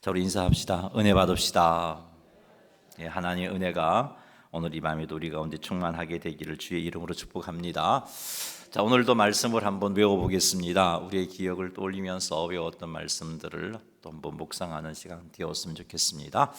자, 우리 인사합시다. 은혜 받읍시다. 예, 하나님의 은혜가 오늘 이 밤에도 우리 가운데 충만하게 되기를 주의 이름으로 축복합니다. 자, 오늘도 말씀을 한번 외워보겠습니다. 우리의 기억을 떠올리면서 외웠던 말씀들을 또 한번 묵상하는 시간 되었으면 좋겠습니다.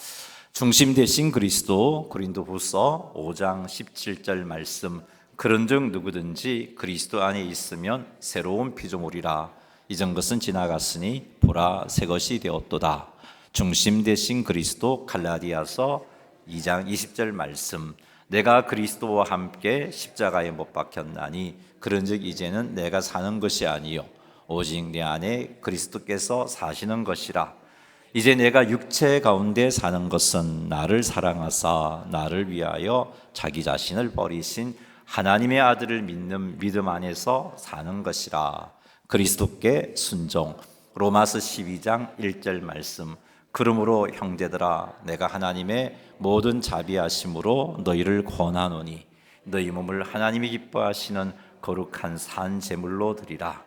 중심 되신 그리스도, 고린도후서 5장 17절 말씀. 그런즉 누구든지 그리스도 안에 있으면 새로운 피조물이라. 이전 것은 지나갔으니 보라 새 것이 되었도다. 중심 되신 그리스도, 갈라디아서 2장 20절 말씀. 내가 그리스도와 함께 십자가에 못 박혔나니 그런즉 이제는 내가 사는 것이 아니요 오직 내 안에 그리스도께서 사시는 것이라. 이제 내가 육체 가운데 사는 것은 나를 사랑하사 나를 위하여 자기 자신을 버리신 하나님의 아들을 믿는 믿음 안에서 사는 것이라. 그리스도께 순종. 로마서 12장 1절 말씀. 그러므로 형제들아 내가 하나님의 모든 자비하심으로 너희를 권하노니 너희 몸을 하나님이 기뻐하시는 거룩한 산 제물로 드리라.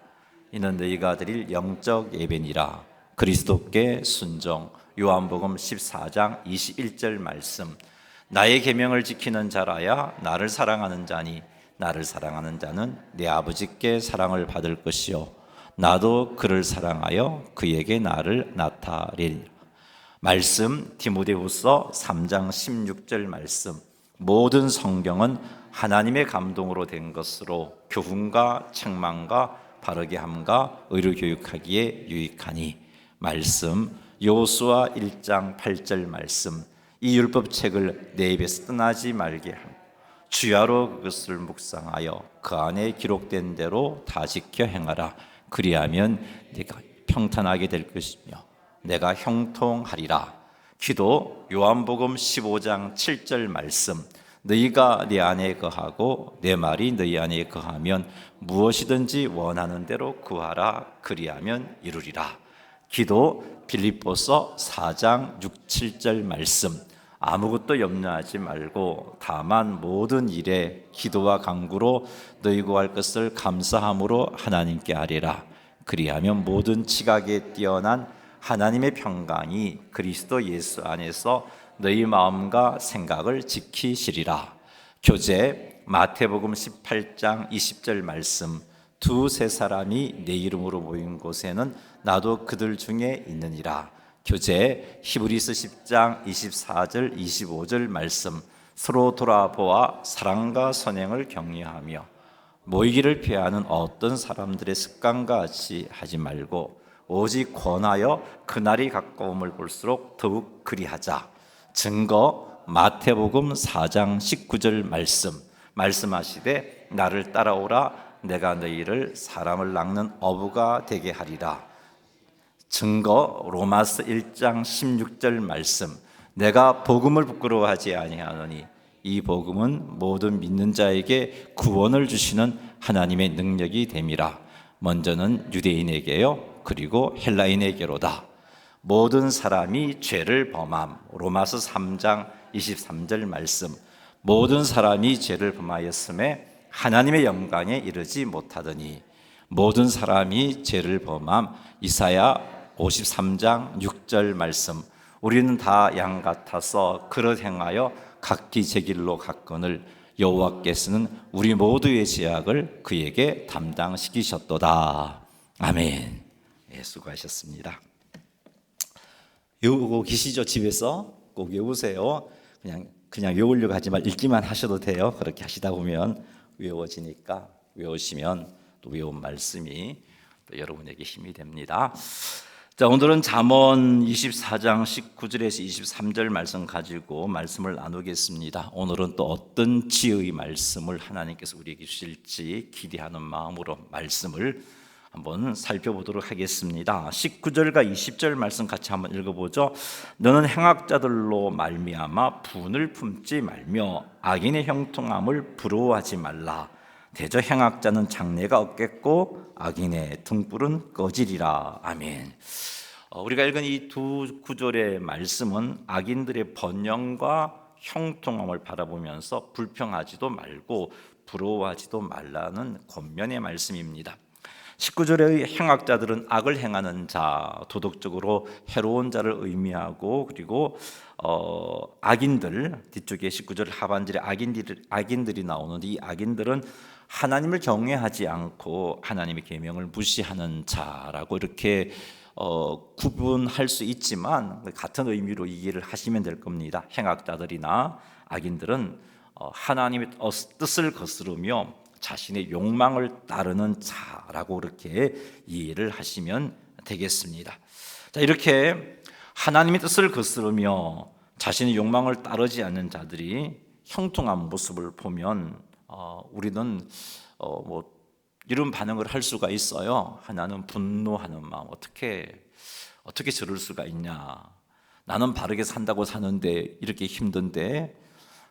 이는 너희가 드릴 영적 예배니라. 그리스도께 순종. 요한복음 14장 21절 말씀. 나의 계명을 지키는 자라야 나를 사랑하는 자니 나를 사랑하는 자는 내 아버지께 사랑을 받을 것이요 나도 그를 사랑하여 그에게 나를 나타내리라. 말씀 디모데후서 3장 16절 말씀. 모든 성경은 하나님의 감동으로 된 것으로 교훈과 책망과 바르게 함과 의로 교육하기에 유익하니. 말씀 여호수아 1장 8절 말씀. 이 율법책을 내 입에서 떠나지 말게 하며 주야로 그것을 묵상하여 그 안에 기록된 대로 다 지켜 행하라. 그리하면 네가 평탄하게 될 것이며 내가 형통하리라. 기도 요한복음 15장 7절 말씀. 너희가 내 안에 거하고 내 말이 너희 안에 거하면 무엇이든지 원하는 대로 구하라. 그리하면 이루리라. 기도 빌립보서 4장 6, 7절 말씀. 아무것도 염려하지 말고 다만 모든 일에 기도와 간구로 너희 구할 것을 감사함으로 하나님께 아뢰라. 그리하면 모든 지각에 뛰어난 하나님의 평강이 그리스도 예수 안에서 너희 마음과 생각을 지키시리라. 교제 마태복음 18장 20절 말씀. 두세 사람이 내 이름으로 모인 곳에는 나도 그들 중에 있느니라. 교제 히브리서 10장 24절 25절 말씀. 서로 돌아보아 사랑과 선행을 격려하며 모이기를 피하는 어떤 사람들의 습관과 같이 하지 말고 오직 권하여 그날이 가까움을 볼수록 더욱 그리하자. 증거 마태복음 4장 19절 말씀. 말씀하시되 나를 따라오라. 내가 너희를 사람을 낚는 어부가 되게 하리라. 증거 로마서 1장 16절 말씀. 내가 복음을 부끄러워하지 아니하노니 이 복음은 모든 믿는 자에게 구원을 주시는 하나님의 능력이 됨이라. 먼저는 유대인에게요 그리고 헬라인에게로다. 모든 사람이 죄를 범함. 로마서 3장 23절 말씀. 모든 사람이 죄를 범하였음에 하나님의 영광에 이르지 못하더니 모든 사람이 죄를 범함. 이사야 53장 6절 말씀. 우리는 다 양 같아서 그릇 행하여 각기 제 길로 갔거늘 여호와께서는 우리 모두의 죄악을 그에게 담당시키셨도다. 아멘. 예, 수고하셨습니다. 외우고 계시죠? 집에서 꼭 외우세요. 그냥 외우려고 하지 말고 읽기만 하셔도 돼요. 그렇게 하시다 보면 외워지니까 외우시면 또 외운 말씀이 또 여러분에게 힘이 됩니다. 자, 오늘은 잠언 24장 19절에서 23절 말씀 가지고 말씀을 나누겠습니다. 오늘은 또 어떤 지혜의 말씀을 하나님께서 우리에게 주실지 기대하는 마음으로 말씀을 한번 살펴보도록 하겠습니다. 19절과 20절 말씀 같이 한번 읽어보죠. 너는 행악자들로 말미암아 분을 품지 말며 악인의 형통함을 부러워하지 말라. 대저 행악자는 장래가 없겠고 악인의 등불은 꺼지리라. 아멘. 우리가 읽은 이 두 구절의 말씀은 악인들의 번영과 형통함을 바라보면서 불평하지도 말고 부러워하지도 말라는 권면의 말씀입니다. 19절의 행악자들은 악을 행하는 자, 도덕적으로 해로운 자를 의미하고, 그리고 악인들, 뒤쪽에 19절 하반절에 악인들이 나오는데, 이 악인들은 하나님을 경외하지 않고 하나님의 계명을 무시하는 자라고 이렇게 구분할 수 있지만 같은 의미로 이해를 하시면 될 겁니다. 행악자들이나 악인들은 하나님의 뜻을 거스르며 자신의 욕망을 따르는 자라고 그렇게 이해를 하시면 되겠습니다. 자, 이렇게 하나님의 뜻을 거스르며 자신의 욕망을 따르지 않는 자들이 형통한 모습을 보면 우리는 이런 반응을 할 수가 있어요. 하나는 분노하는 마음, 어떻게 저럴 수가 있냐, 나는 바르게 산다고 사는데 이렇게 힘든데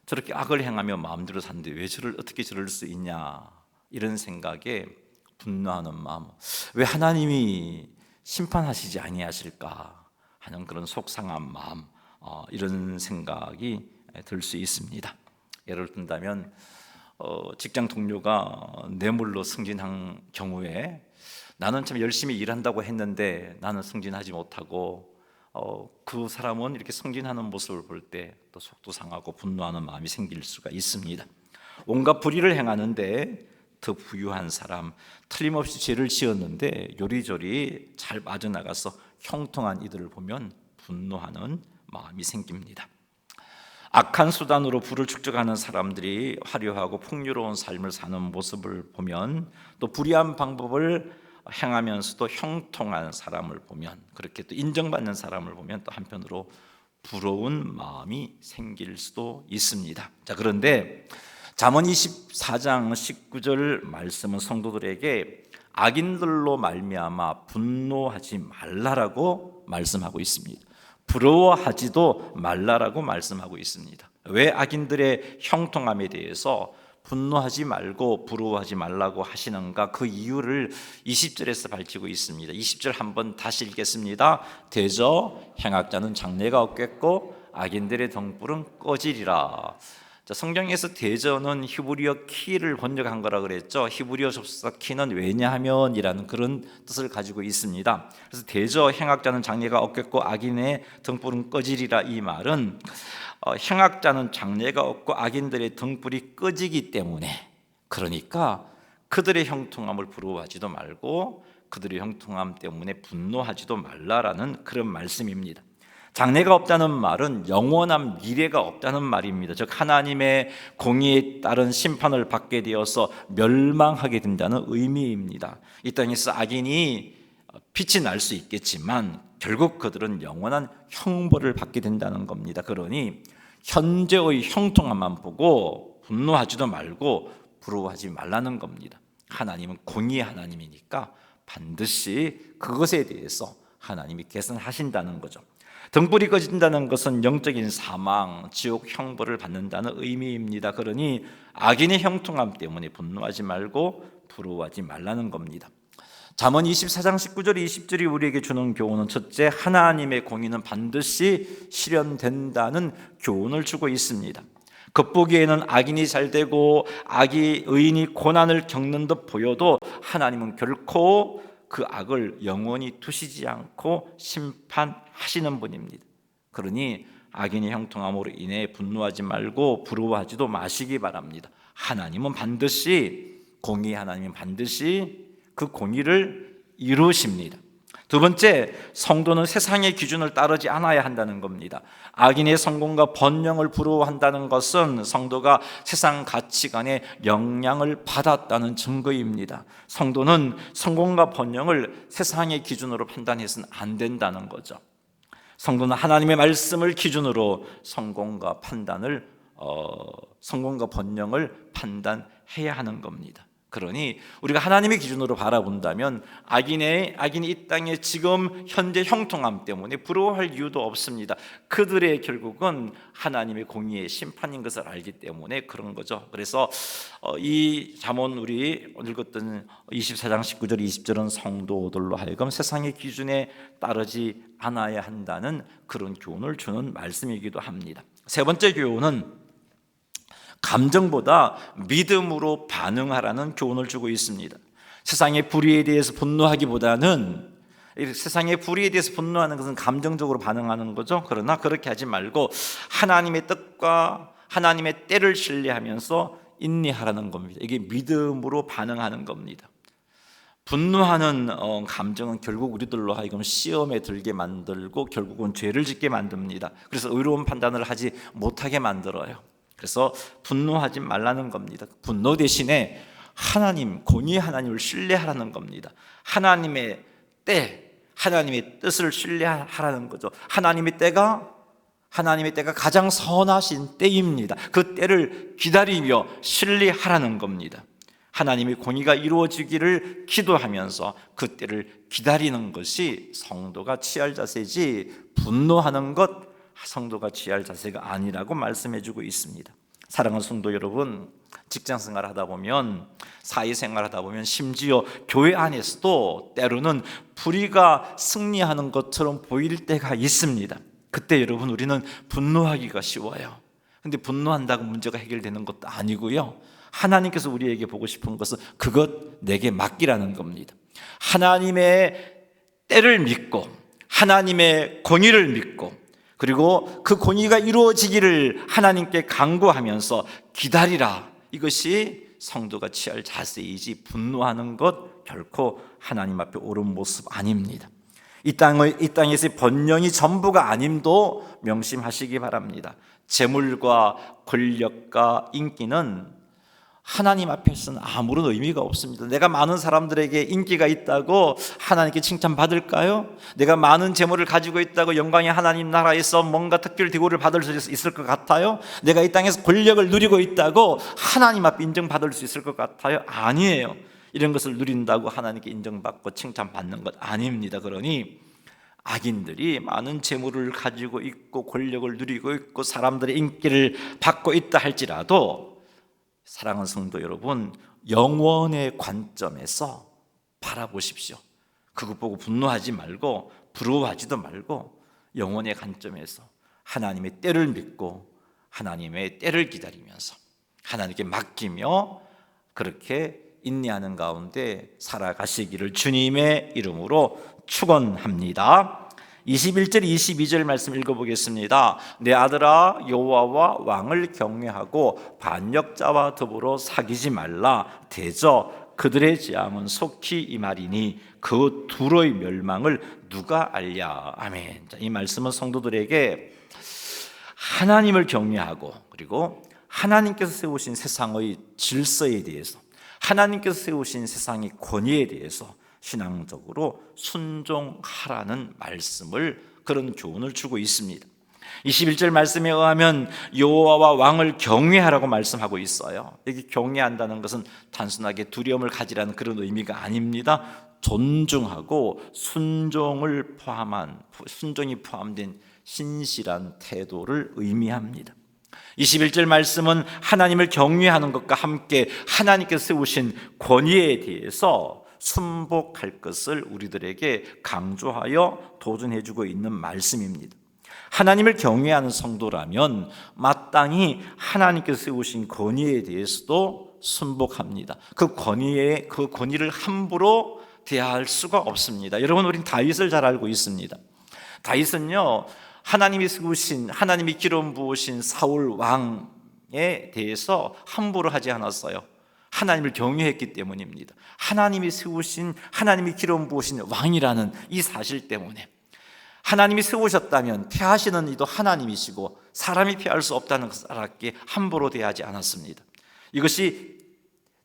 저렇게 악을 행하며 마음대로 사는데 왜 어떻게 저럴 수 있냐, 이런 생각에 분노하는 마음, 왜 하나님이 심판하시지 아니하실까 하는 그런 속상한 마음, 이런 생각이 들 수 있습니다. 예를 든다면 직장 동료가 뇌물로 승진한 경우에 나는 참 열심히 일한다고 했는데 나는 승진하지 못하고 그 사람은 이렇게 승진하는 모습을 볼 때 또 속도 상하고 분노하는 마음이 생길 수가 있습니다. 온갖 불의를 행하는데 더 부유한 사람, 틀림없이 죄를 지었는데 요리조리 잘 빠져나가서 형통한 이들을 보면 분노하는 마음이 생깁니다. 악한 수단으로 부를 축적하는 사람들이 화려하고 풍요로운 삶을 사는 모습을 보면, 또 불의한 방법을 행하면서도 형통한 사람을 보면, 그렇게 또 인정받는 사람을 보면 또 한편으로 부러운 마음이 생길 수도 있습니다. 자, 그런데 잠언 24장 19절 말씀은 성도들에게 악인들로 말미암아 분노하지 말라라고 말씀하고 있습니다. 부러워하지도 말라라고 말씀하고 있습니다. 왜 악인들의 형통함에 대해서 분노하지 말고 부러워하지 말라고 하시는가, 그 이유를 20절에서 밝히고 있습니다. 20절 한번 다시 읽겠습니다. 대저 행악자는 장래가 없겠고 악인들의 등불은 꺼지리라. 자, 성경에서 대저는 히브리어 키를 번역한 거라 그랬죠. 히브리어 접속사 키는 왜냐하면이라는 그런 뜻을 가지고 있습니다. 그래서 대저 행악자는 장래가 없겠고 악인의 등불은 꺼지리라, 이 말은 행악자는 장래가 없고 악인들의 등불이 꺼지기 때문에, 그러니까 그들의 형통함을 부러워하지도 말고 그들의 형통함 때문에 분노하지도 말라라는 그런 말씀입니다. 장래가 없다는 말은 영원한 미래가 없다는 말입니다. 즉 하나님의 공의에 따른 심판을 받게 되어서 멸망하게 된다는 의미입니다. 이 땅에서 악인이 빛이 날 수 있겠지만 결국 그들은 영원한 형벌을 받게 된다는 겁니다. 그러니 현재의 형통함만 보고 분노하지도 말고 부러워하지 말라는 겁니다. 하나님은 공의의 하나님이니까 반드시 그것에 대해서 하나님이 개선하신다는 거죠. 등불이 꺼진다는 것은 영적인 사망, 지옥 형벌을 받는다는 의미입니다. 그러니 악인의 형통함 때문에 분노하지 말고 부러워하지 말라는 겁니다. 잠언 24장 19절 20절이 우리에게 주는 교훈은, 첫째, 하나님의 공의는 반드시 실현된다는 교훈을 주고 있습니다. 겉보기에는 악인이 잘되고 의인이 고난을 겪는 듯 보여도 하나님은 결코 그 악을 영원히 두시지 않고 심판하시는 분입니다. 그러니 악인의 형통함으로 인해 분노하지 말고 부러워하지도 마시기 바랍니다. 하나님은 반드시, 공의 하나님은 반드시 그 공의를 이루십니다. 두 번째, 성도는 세상의 기준을 따르지 않아야 한다는 겁니다. 악인의 성공과 번영을 부러워한다는 것은 성도가 세상 가치관에 영향을 받았다는 증거입니다. 성도는 성공과 번영을 세상의 기준으로 판단해서는 안 된다는 거죠. 성도는 하나님의 말씀을 기준으로 성공과 번영을 판단해야 하는 겁니다. 그러니 우리가 하나님의 기준으로 바라본다면 악인이 이 땅에 지금 현재 형통함 때문에 부러워할 이유도 없습니다. 그들의 결국은 하나님의 공의의 심판인 것을 알기 때문에 그런 거죠. 그래서 이 잠언 우리 읽었던 24장 19절 20절은 성도들로 하여금 세상의 기준에 따르지 않아야 한다는 그런 교훈을 주는 말씀이기도 합니다. 세 번째 교훈은 감정보다 믿음으로 반응하라는 교훈을 주고 있습니다. 세상의 불의에 대해서 분노하기보다는, 세상의 불의에 대해서 분노하는 것은 감정적으로 반응하는 거죠. 그러나 그렇게 하지 말고 하나님의 뜻과 하나님의 때를 신뢰하면서 인내하라는 겁니다. 이게 믿음으로 반응하는 겁니다. 분노하는 감정은 결국 우리들로 하여금 시험에 들게 만들고 결국은 죄를 짓게 만듭니다. 그래서 의로운 판단을 하지 못하게 만들어요. 그래서 분노하지 말라는 겁니다. 분노 대신에 하나님, 공의의 하나님을 신뢰하라는 겁니다. 하나님의 때, 하나님의 뜻을 신뢰하라는 거죠. 하나님의 때가 가장 선하신 때입니다. 그 때를 기다리며 신뢰하라는 겁니다. 하나님의 공의가 이루어지기를 기도하면서 그 때를 기다리는 것이 성도가 취할 자세지, 분노하는 것 성도가 취할 자세가 아니라고 말씀해주고 있습니다. 사랑하는 성도 여러분, 직장생활 하다 보면, 사회생활 하다 보면, 심지어 교회 안에서도 때로는 불의가 승리하는 것처럼 보일 때가 있습니다. 그때 여러분, 우리는 분노하기가 쉬워요. 근데 분노한다고 문제가 해결되는 것도 아니고요, 하나님께서 우리에게 보고 싶은 것은 그것 내게 맡기라는 겁니다. 하나님의 때를 믿고 하나님의 공의를 믿고 그리고 그 공의가 이루어지기를 하나님께 간구하면서 기다리라. 이것이 성도가 취할 자세이지, 분노하는 것 결코 하나님 앞에 옳은 모습 아닙니다. 이 땅에서의 번영이 전부가 아님도 명심하시기 바랍니다. 재물과 권력과 인기는 하나님 앞에서는 아무런 의미가 없습니다. 내가 많은 사람들에게 인기가 있다고 하나님께 칭찬받을까요? 내가 많은 재물을 가지고 있다고 영광의 하나님 나라에서 뭔가 특별 대우를 받을 수 있을 것 같아요? 내가 이 땅에서 권력을 누리고 있다고 하나님 앞에 인정받을 수 있을 것 같아요? 아니에요. 이런 것을 누린다고 하나님께 인정받고 칭찬받는 것 아닙니다. 그러니 악인들이 많은 재물을 가지고 있고 권력을 누리고 있고 사람들의 인기를 받고 있다 할지라도, 사랑하는 성도 여러분, 영원의 관점에서 바라보십시오. 그것 보고 분노하지 말고 부러워하지도 말고 영원의 관점에서 하나님의 때를 믿고 하나님의 때를 기다리면서 하나님께 맡기며 그렇게 인내하는 가운데 살아가시기를 주님의 이름으로 축원합니다. 21절 22절 말씀 읽어보겠습니다. 내 아들아, 여호와와 왕을 경외하고 반역자와 더불어 사귀지 말라. 대저 그들의 재앙은 속히 임하리니 그 둘의 멸망을 누가 알랴. 아멘. 이 말씀은 성도들에게 하나님을 경외하고 그리고 하나님께서 세우신 세상의 질서에 대해서, 하나님께서 세우신 세상의 권위에 대해서 신앙적으로 순종하라는 말씀을, 그런 교훈을 주고 있습니다. 21절 말씀에 의하면 여호와와 왕을 경외하라고 말씀하고 있어요. 여기 경외한다는 것은 단순하게 두려움을 가지라는 그런 의미가 아닙니다. 존중하고 순종이 포함된 신실한 태도를 의미합니다. 21절 말씀은 하나님을 경외하는 것과 함께 하나님께서 세우신 권위에 대해서 순복할 것을 우리들에게 강조하여 도전해주고 있는 말씀입니다. 하나님을 경외하는 성도라면 마땅히 하나님께서 세우신 권위에 대해서도 순복합니다. 그 권위를 함부로 대할 수가 없습니다. 여러분, 우린 다윗을 잘 알고 있습니다. 다윗은요, 하나님이 세우신, 하나님이 기름 부으신 사울 왕에 대해서 함부로 하지 않았어요. 하나님을 경외했기 때문입니다. 하나님이 세우신, 하나님이 기름 부으신 왕이라는 이 사실 때문에, 하나님이 세우셨다면 폐하시는 이도 하나님이시고 사람이 폐할 수 없다는 것을 알았기에 함부로 대하지 않았습니다. 이것이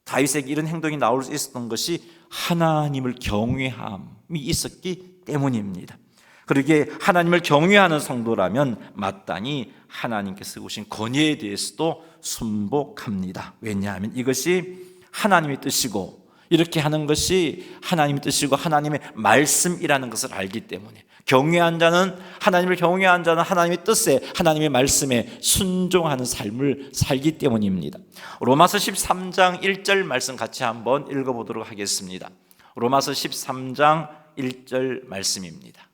다윗에게 이런 행동이 나올 수 있었던 것이 하나님을 경외함이 있었기 때문입니다. 그러기에 하나님을 경외하는 성도라면 마땅히 하나님께서 세우신 권위에 대해서도 순복합니다. 왜냐하면 이것이 하나님의 뜻이고, 이렇게 하는 것이 하나님의 뜻이고 하나님의 말씀이라는 것을 알기 때문에, 경외한 자는, 하나님을 경외한 자는 하나님의 뜻에, 하나님의 말씀에 순종하는 삶을 살기 때문입니다. 로마서 13장 1절 말씀 같이 한번 읽어보도록 하겠습니다. 로마서 13장 1절 말씀입니다.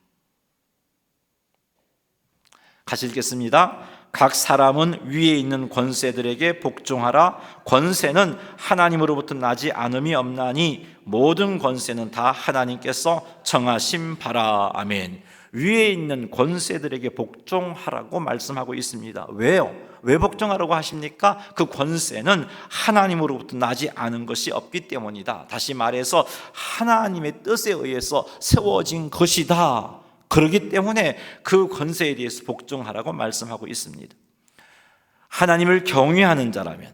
같이 읽겠습니다. 각 사람은 위에 있는 권세들에게 복종하라. 권세는 하나님으로부터 나지 않음이 없나니 모든 권세는 다 하나님께서 정하신 바라. 아멘. 위에 있는 권세들에게 복종하라고 말씀하고 있습니다. 왜요? 왜 복종하라고 하십니까? 그 권세는 하나님으로부터 나지 않은 것이 없기 때문이다. 다시 말해서 하나님의 뜻에 의해서 세워진 것이다. 그렇기 때문에 그 권세에 대해서 복종하라고 말씀하고 있습니다. 하나님을 경외하는 자라면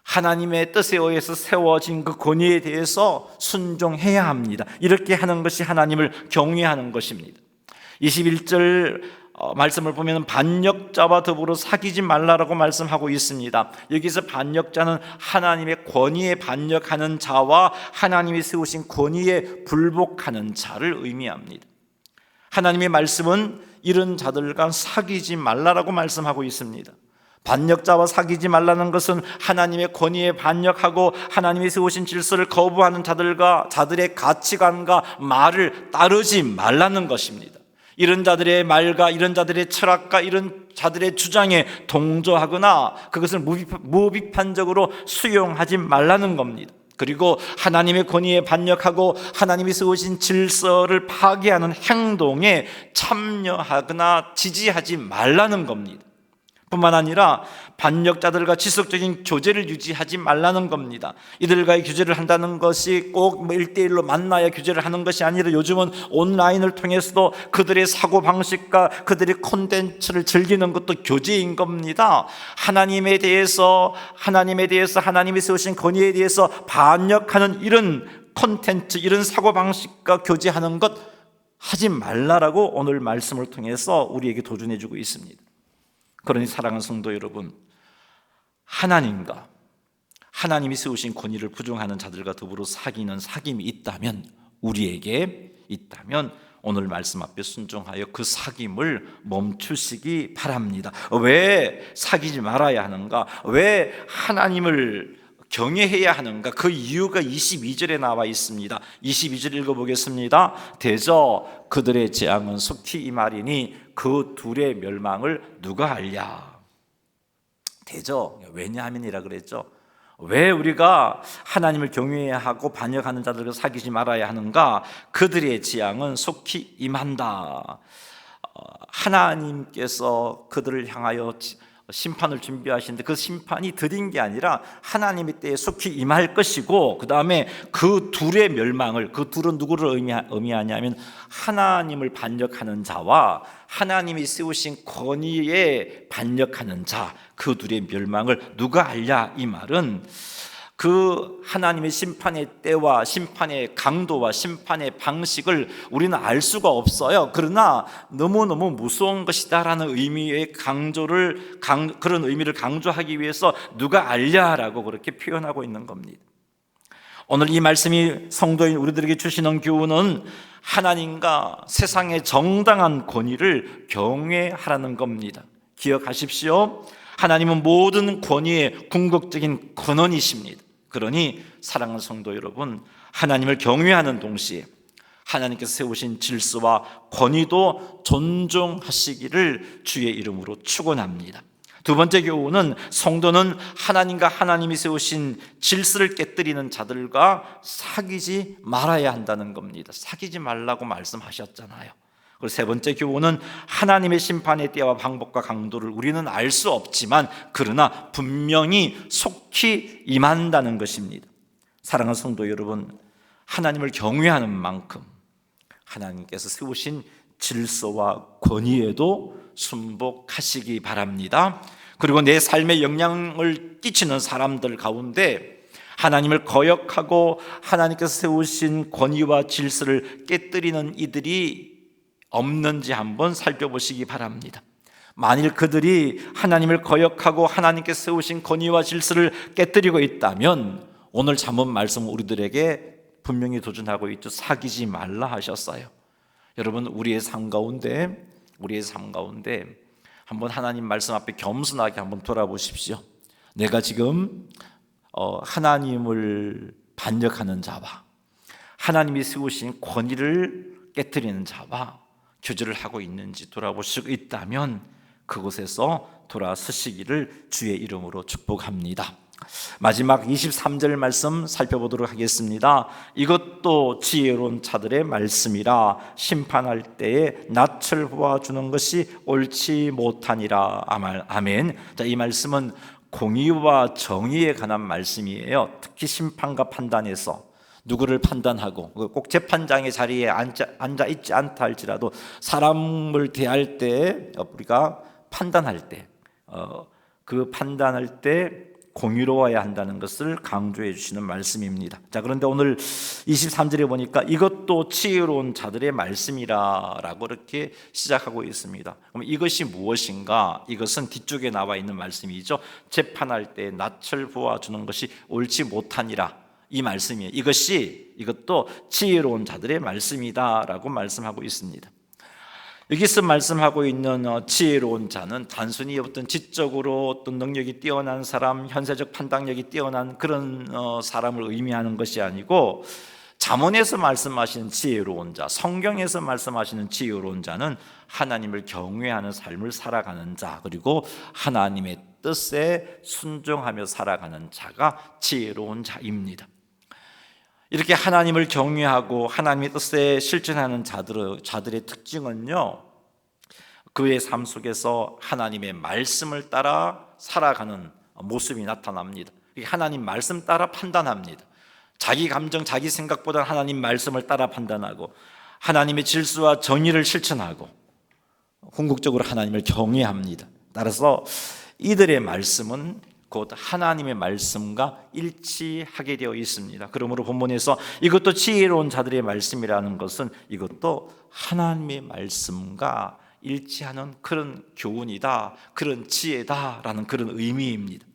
하나님의 뜻에 의해서 세워진 그 권위에 대해서 순종해야 합니다. 이렇게 하는 것이 하나님을 경외하는 것입니다. 21절 말씀을 보면 반역자와 더불어 사귀지 말라라고 말씀하고 있습니다. 여기서 반역자는 하나님의 권위에 반역하는 자와 하나님이 세우신 권위에 불복하는 자를 의미합니다. 하나님의 말씀은 이런 자들과 사귀지 말라라고 말씀하고 있습니다. 반역자와 사귀지 말라는 것은 하나님의 권위에 반역하고 하나님이 세우신 질서를 거부하는 자들의 가치관과 말을 따르지 말라는 것입니다. 이런 자들의 말과 이런 자들의 철학과 이런 자들의 주장에 동조하거나 그것을 무비판적으로 수용하지 말라는 겁니다. 그리고 하나님의 권위에 반역하고 하나님이 세우신 질서를 파괴하는 행동에 참여하거나 지지하지 말라는 겁니다. 뿐만 아니라 반역자들과 지속적인 교제를 유지하지 말라는 겁니다. 이들과의 교제를 한다는 것이 꼭 1대1로 만나야 교제를 하는 것이 아니라 요즘은 온라인을 통해서도 그들의 사고방식과 그들의 콘텐츠를 즐기는 것도 교제인 겁니다. 하나님에 대해서 하나님이 세우신 권위에 대해서 반역하는 이런 콘텐츠, 이런 사고방식과 교제하는 것 하지 말라라고 오늘 말씀을 통해서 우리에게 도전해 주고 있습니다. 그러니 사랑하는 성도 여러분, 하나님과 하나님이 세우신 권위를 부정하는 자들과 더불어 사귀는 사귐이 있다면, 우리에게 있다면 오늘 말씀 앞에 순종하여 그 사귐을 멈추시기 바랍니다. 왜 사귀지 말아야 하는가? 왜 하나님을 경외해야 하는가? 그 이유가 22절에 나와 있습니다. 22절 읽어보겠습니다. 대저 그들의 재앙은 속히 임하리니 그 둘의 멸망을 누가 알랴? 대저, 왜냐하면이라 그랬죠. 왜 우리가 하나님을 경외해야 하고 반역하는 자들과 사귀지 말아야 하는가? 그들의 재앙은 속히 임한다. 하나님께서 그들을 향하여 심판을 준비하시는데 그 심판이 더딘 게 아니라 하나님의 때에 속히 임할 것이고, 그 다음에 그 둘의 멸망을, 그 둘은 누구를 의미하냐면 하나님을 반역하는 자와 하나님이 세우신 권위에 반역하는 자, 그 둘의 멸망을 누가 알랴? 이 말은 그 하나님의 심판의 때와 심판의 강도와 심판의 방식을 우리는 알 수가 없어요. 그러나 너무너무 무서운 것이다라는 의미의 그런 의미를 강조하기 위해서 누가 알랴라고 그렇게 표현하고 있는 겁니다. 오늘 이 말씀이 성도인 우리들에게 주시는 교훈은 하나님과 세상의 정당한 권위를 경외하라는 겁니다. 기억하십시오. 하나님은 모든 권위의 궁극적인 근원이십니다. 그러니 사랑하는 성도 여러분, 하나님을 경외하는 동시에 하나님께서 세우신 질서와 권위도 존중하시기를 주의 이름으로 축원합니다. 두 번째 교훈은 성도는 하나님과 하나님이 세우신 질서를 깨뜨리는 자들과 사귀지 말아야 한다는 겁니다. 사귀지 말라고 말씀하셨잖아요. 그리고 세 번째 교훈은 하나님의 심판의 때와 방법과 강도를 우리는 알 수 없지만 그러나 분명히 속히 임한다는 것입니다. 사랑하는 성도 여러분, 하나님을 경외하는 만큼 하나님께서 세우신 질서와 권위에도 순복하시기 바랍니다. 그리고 내 삶에 영향을 끼치는 사람들 가운데 하나님을 거역하고 하나님께서 세우신 권위와 질서를 깨뜨리는 이들이 없는지 한번 살펴보시기 바랍니다. 만일 그들이 하나님을 거역하고 하나님께서 세우신 권위와 질서를 깨뜨리고 있다면 오늘 잠언 말씀 우리들에게 분명히 도전하고 있죠. 사귀지 말라 하셨어요. 여러분, 우리의 삶 가운데 한번 하나님 말씀 앞에 겸손하게 한번 돌아보십시오. 내가 지금 하나님을 반역하는 자와 하나님이 세우신 권위를 깨뜨리는 자와 교제를 하고 있는지 돌아볼 수 있다면 그곳에서 돌아서시기를 주의 이름으로 축복합니다. 마지막 23절 말씀 살펴보도록 하겠습니다. 이것도 지혜로운 자들의 말씀이라 심판할 때에 낯을 보아주는 것이 옳지 못하니라. 아멘. 자, 이 말씀은 공의와 정의에 관한 말씀이에요. 특히 심판과 판단에서 누구를 판단하고 꼭 재판장의 자리에 앉아 있지 않다 할지라도 사람을 대할 때 우리가 판단할 때 그 판단할 때 공의로워야 한다는 것을 강조해 주시는 말씀입니다. 자, 그런데 오늘 23절에 보니까 이것도 지혜로운 자들의 말씀이라라고 이렇게 시작하고 있습니다. 그럼 이것이 무엇인가? 이것은 뒤쪽에 나와 있는 말씀이죠. 재판할 때 낯을 보아주는 것이 옳지 못하니라. 이 말씀이에요. 이것도 지혜로운 자들의 말씀이다라고 말씀하고 있습니다. 여기서 말씀하고 있는 지혜로운 자는 단순히 어떤 지적으로 어떤 능력이 뛰어난 사람, 현세적 판단력이 뛰어난 그런 사람을 의미하는 것이 아니고, 잠언에서 말씀하시는 지혜로운 자, 성경에서 말씀하시는 지혜로운 자는 하나님을 경외하는 삶을 살아가는 자, 그리고 하나님의 뜻에 순종하며 살아가는 자가 지혜로운 자입니다. 이렇게 하나님을 경외하고 하나님의 뜻에 실천하는 자들의 특징은요, 그의 삶 속에서 하나님의 말씀을 따라 살아가는 모습이 나타납니다. 하나님 말씀 따라 판단합니다. 자기 감정, 자기 생각보다 하나님 말씀을 따라 판단하고 하나님의 질서와 정의를 실천하고 궁극적으로 하나님을 경외합니다. 따라서 이들의 말씀은 곧 하나님의 말씀과 일치하게 되어 있습니다. 그러므로 본문에서 이것도 지혜로운 자들의 말씀이라는 것은 이것도 하나님의 말씀과 일치하는 그런 교훈이다, 그런 지혜다라는 그런 의미입니다.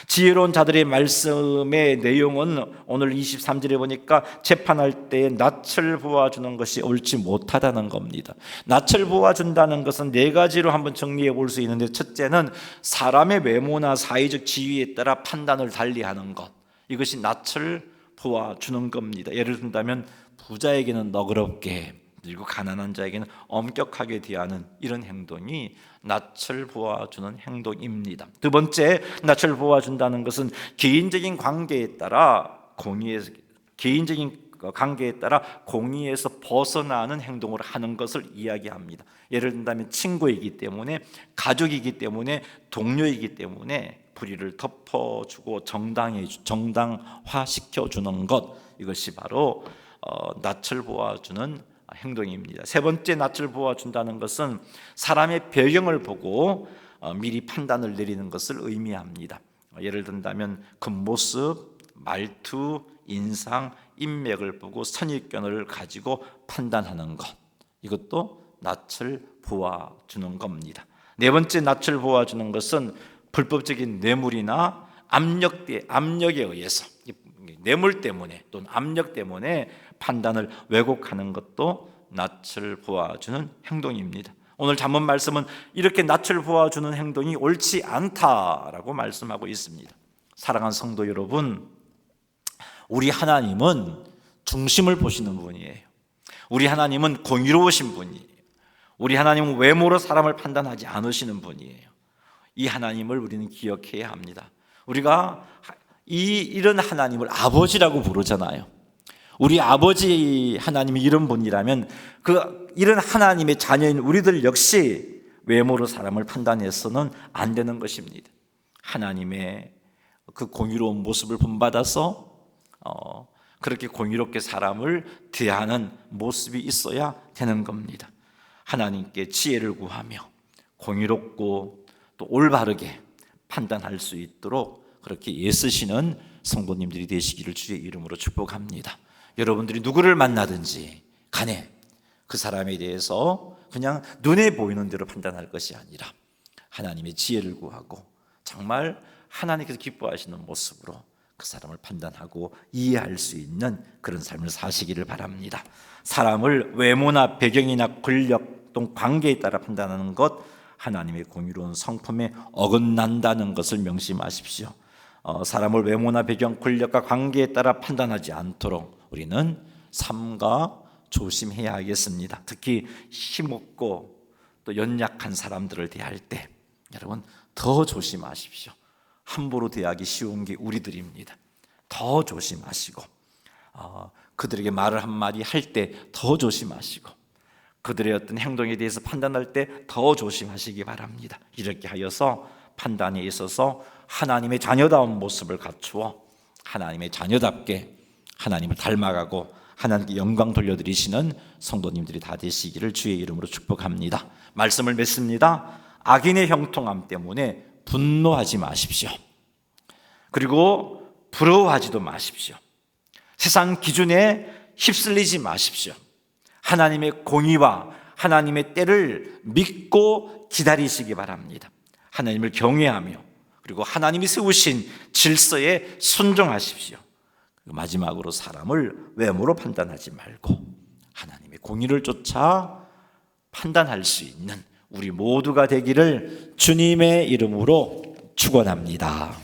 지혜로운 자들의 말씀의 내용은 오늘 23절에 보니까 재판할 때 낯을 보아주는 것이 옳지 못하다는 겁니다. 낯을 보아준다는 것은 네 가지로 한번 정리해 볼 수 있는데, 첫째는 사람의 외모나 사회적 지위에 따라 판단을 달리하는 것, 이것이 낯을 보아주는 겁니다. 예를 든다면 부자에게는 너그럽게, 그리고 가난한 자에게는 엄격하게 대하는 이런 행동이 낯을 보아주는 행동입니다. 두 번째, 낯을 보아준다는 것은 개인적인 관계에 따라 공의에서 벗어나는 행동을 하는 것을 이야기합니다. 예를 든다면 친구이기 때문에, 가족이기 때문에, 동료이기 때문에 불의를 덮어주고 정당화시켜주는 것, 이것이 바로 낯을 보아주는 행동입니다. 세 번째, 낯을 보아준다는 것은 사람의 배경을 보고 미리 판단을 내리는 것을 의미합니다. 예를 든다면 겉모습, 말투, 인상, 인맥을 보고 선입견을 가지고 판단하는 것, 이것도 낯을 보아주는 겁니다. 네 번째, 낯을 보아주는 것은 불법적인 뇌물이나 압력에 의해서, 뇌물 때문에 또는 압력 때문에 판단을 왜곡하는 것도 낯을 보아주는 행동입니다. 오늘 잠언 말씀은 이렇게 낯을 보아주는 행동이 옳지 않다라고 말씀하고 있습니다. 사랑하는 성도 여러분, 우리 하나님은 중심을 보시는 분이에요. 우리 하나님은 공의로우신 분이에요. 우리 하나님은 외모로 사람을 판단하지 않으시는 분이에요. 이 하나님을 우리는 기억해야 합니다. 우리가 이런 하나님을 아버지라고 부르잖아요. 우리 아버지 하나님이 이런 분이라면 이런 하나님의 자녀인 우리들 역시 외모로 사람을 판단해서는 안 되는 것입니다. 하나님의 그 공의로운 모습을 본받아서 그렇게 공의롭게 사람을 대하는 모습이 있어야 되는 겁니다. 하나님께 지혜를 구하며 공의롭고 또 올바르게 판단할 수 있도록 그렇게 애쓰시는 성도님들이 되시기를 주의 이름으로 축복합니다. 여러분들이 누구를 만나든지 간에 그 사람에 대해서 그냥 눈에 보이는 대로 판단할 것이 아니라 하나님의 지혜를 구하고 정말 하나님께서 기뻐하시는 모습으로 그 사람을 판단하고 이해할 수 있는 그런 삶을 사시기를 바랍니다. 사람을 외모나 배경이나 권력 또는 관계에 따라 판단하는 것, 하나님의 공의로운 성품에 어긋난다는 것을 명심하십시오. 사람을 외모나 배경, 권력과 관계에 따라 판단하지 않도록 우리는 삼가 조심해야 하겠습니다. 특히 힘없고 또 연약한 사람들을 대할 때 여러분 더 조심하십시오. 함부로 대하기 쉬운 게 우리들입니다. 더 조심하시고 그들에게 말을 한마디 할 때 더 조심하시고 그들의 어떤 행동에 대해서 판단할 때 더 조심하시기 바랍니다. 이렇게 하여서 판단에 있어서 하나님의 자녀다운 모습을 갖추어 하나님의 자녀답게 하나님을 닮아가고 하나님께 영광 돌려드리시는 성도님들이 다 되시기를 주의 이름으로 축복합니다. 말씀을 맺습니다. 악인의 형통함 때문에 분노하지 마십시오. 그리고 부러워하지도 마십시오. 세상 기준에 휩쓸리지 마십시오. 하나님의 공의와 하나님의 때를 믿고 기다리시기 바랍니다. 하나님을 경외하며 그리고 하나님이 세우신 질서에 순종하십시오. 마지막으로 사람을 외모로 판단하지 말고 하나님의 공의를 쫓아 판단할 수 있는 우리 모두가 되기를 주님의 이름으로 축원합니다.